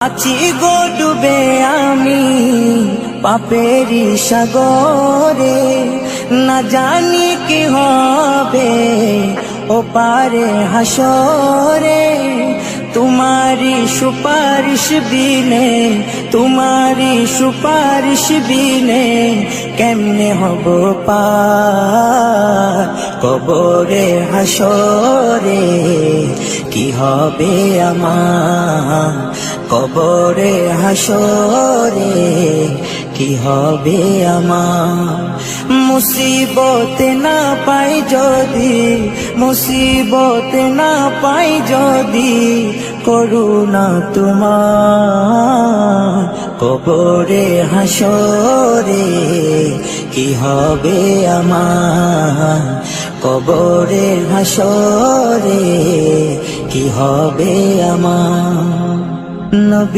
আছি গো ডুবে আমি পাপেরি সাগরে, না জানি কি হবে ও পারে হাসরে। তোমারি সুপারিশ বিনে, তোমারি সুপারিশ বিনে কেমনে হব পার কবরে হাসরে। কি হবে আমার কবরে হাসরে, কি হবে আমার। মুসিবতে না পাই যদি, মুসিবতে না পাই যদি করুণা তোমার কবরে হাসরে। কি হবে আমার কবরে হাসরে, কি হবে আমার। নবী